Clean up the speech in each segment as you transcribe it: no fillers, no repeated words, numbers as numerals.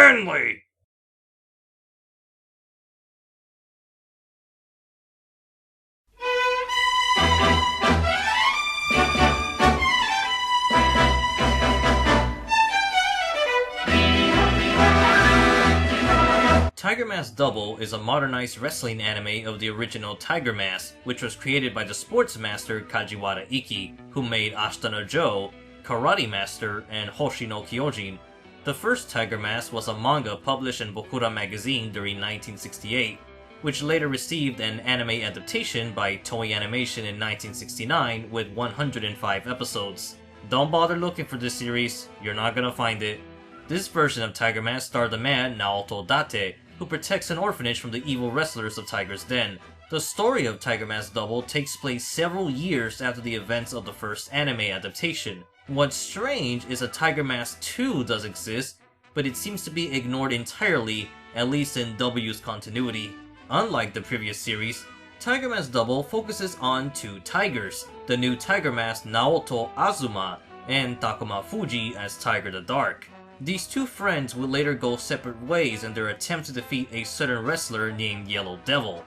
Stanley! Tiger Mask Double is a modernized wrestling anime of the original Tiger Mask, which was created by the sports master Kajiwara Iki, who made Ashita no Joe, Karate Master, and Hoshi no Kyojin. The first Tiger Mask was a manga published in Bokura magazine during 1968, which later received an anime adaptation by Toei Animation in 1969 with 105 episodes. Don't bother looking for this series, you're not gonna find it. This version of Tiger Mask starred the man Naoto Date, who protects an orphanage from the evil wrestlers of Tiger's Den. The story of Tiger Mask Double takes place several years after the events of the first anime adaptation. What's strange is that Tiger Mask 2 does exist, but it seems to be ignored entirely, at least in W's continuity. Unlike the previous series, Tiger Mask Double focuses on two tigers, the new Tiger Mask Naoto Azuma and Takuma Fuji as Tiger the Dark. These two friends would later go separate ways in their attempt to defeat a certain wrestler named Yellow Devil.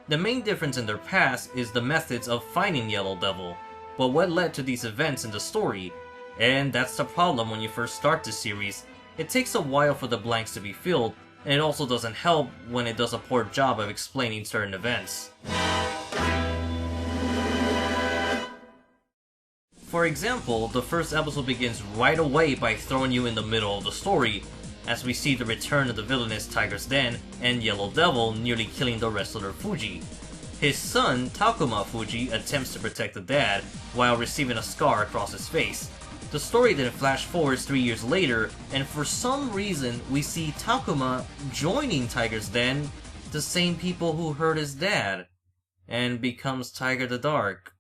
The main difference in their past is the methods of fighting Yellow Devil, but what led to these events in the story? And that's the problem when you first start this series. It takes a while for the blanks to be filled, and it also doesn't help when it does a poor job of explaining certain events. For example, the first episode begins right away by throwing you in the middle of the story, as we see the return of the villainous Tiger's Den and Yellow Devil nearly killing the wrestler Fuji. His son, Takuma Fuji, attempts to protect the dad, while receiving a scar across his face. The story then flash forwards 3 years later, and for some reason we see Takuma joining Tiger's Den, the same people who hurt his dad, and becomes Tiger the Dark.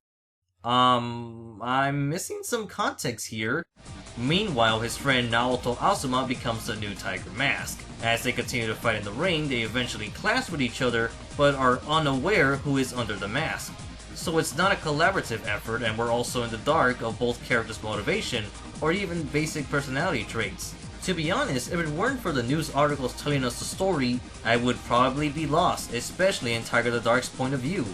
I'm missing some context here. Meanwhile, his friend Naoto Azuma becomes the new Tiger Mask. As they continue to fight in the ring, they eventually clash with each other, but are unaware who is under the mask. So it's not a collaborative effort, and we're also in the dark of both characters' motivation, or even basic personality traits. To be honest, if it weren't for the news articles telling us the story, I would probably be lost, especially in Tiger the Dark's point of view.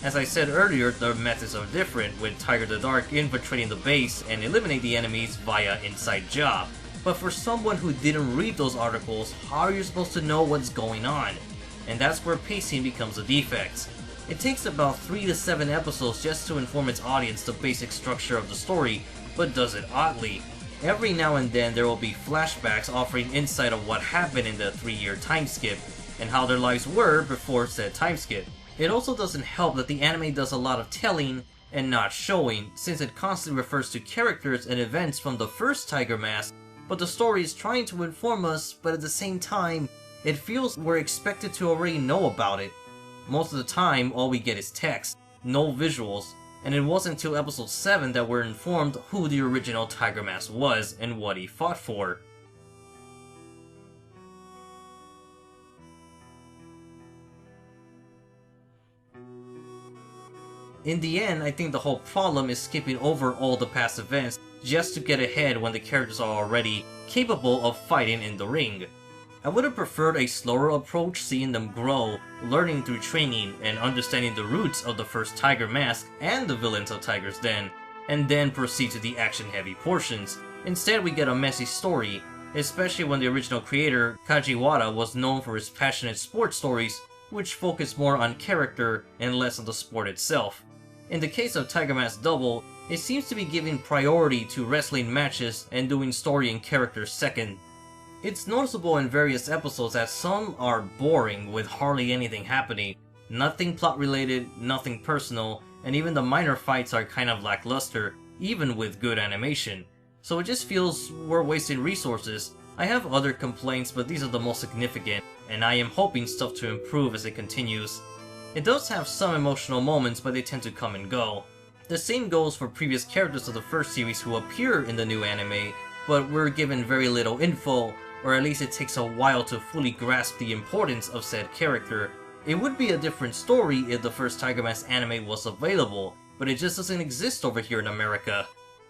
As I said earlier, the methods are different, with Tiger the Dark infiltrating the base and eliminate the enemies via inside job. But for someone who didn't read those articles, how are you supposed to know what's going on? And that's where pacing becomes a defect. It takes about 3 to 7 episodes just to inform its audience the basic structure of the story, but does it oddly. Every now and then there will be flashbacks offering insight of what happened in the 3-year time skip, and how their lives were before said time skip. It also doesn't help that the anime does a lot of telling and not showing, since it constantly refers to characters and events from the first Tiger Mask, but the story is trying to inform us, but at the same time, it feels we're expected to already know about it. Most of the time, all we get is text, no visuals, and it wasn't until episode 7 that we're informed who the original Tiger Mask was and what he fought for. In the end, I think the whole problem is skipping over all the past events just to get ahead when the characters are already capable of fighting in the ring. I would have preferred a slower approach, seeing them grow, learning through training, and understanding the roots of the first Tiger Mask and the villains of Tiger's Den, and then proceed to the action-heavy portions. Instead, we get a messy story, especially when the original creator, Kajiwara, was known for his passionate sports stories, which focus more on character and less on the sport itself. In the case of Tiger Mask Double, it seems to be giving priority to wrestling matches and doing story and characters second. It's noticeable in various episodes that some are boring with hardly anything happening, nothing plot related, nothing personal, and even the minor fights are kind of lackluster, even with good animation. So it just feels we're wasting resources. I have other complaints, but these are the most significant, and I am hoping stuff to improve as it continues. It does have some emotional moments, but they tend to come and go. The same goes for previous characters of the first series who appear in the new anime, but we're given very little info, or at least it takes a while to fully grasp the importance of said character. It would be a different story if the first Tiger Mask anime was available, but it just doesn't exist over here in America.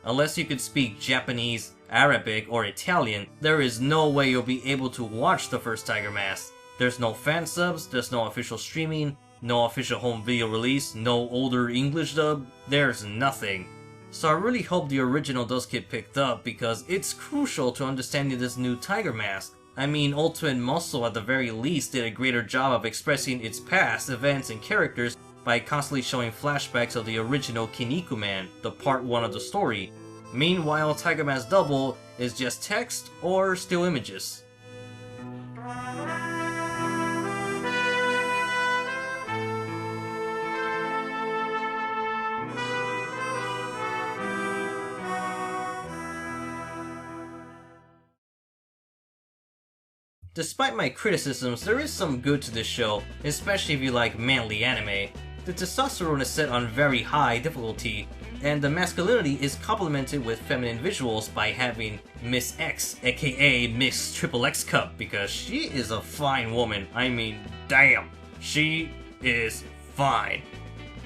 Unless you could speak Japanese, Arabic, or Italian, there is no way you'll be able to watch the first Tiger Mask. There's no fan subs, there's no official streaming, no official home video release, no older English dub, there's nothing. So I really hope the original does get picked up because it's crucial to understanding this new Tiger Mask. I mean, Ultimate Muscle at the very least did a greater job of expressing its past, events, and characters by constantly showing flashbacks of the original Kinnikuman, the part 1 of the story. Meanwhile, Tiger Mask Double is just text or still images. Despite my criticisms, there is some good to this show, especially if you like manly anime. The testosterone is set on very high difficulty, and the masculinity is complemented with feminine visuals by having Miss X, aka Miss Triple X Cup, because she is a fine woman. I mean, damn, she is fine.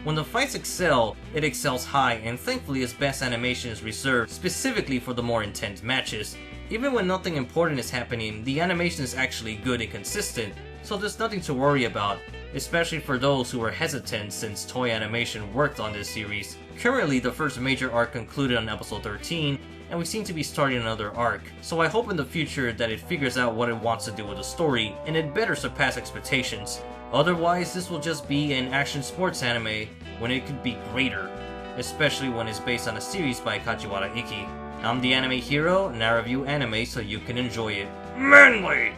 When the fights excel, it excels high, and thankfully its best animation is reserved specifically for the more intense matches. Even when nothing important is happening, the animation is actually good and consistent, so there's nothing to worry about, especially for those who were hesitant since Toei Animation worked on this series. Currently, the first major arc concluded on episode 13, and we seem to be starting another arc, so I hope in the future that it figures out what it wants to do with the story, and it better surpass expectations. Otherwise, this will just be an action sports anime when it could be greater, especially when it's based on a series by Kajiwara Iki. I'm the Anime Hero, and I review anime so you can enjoy it manly!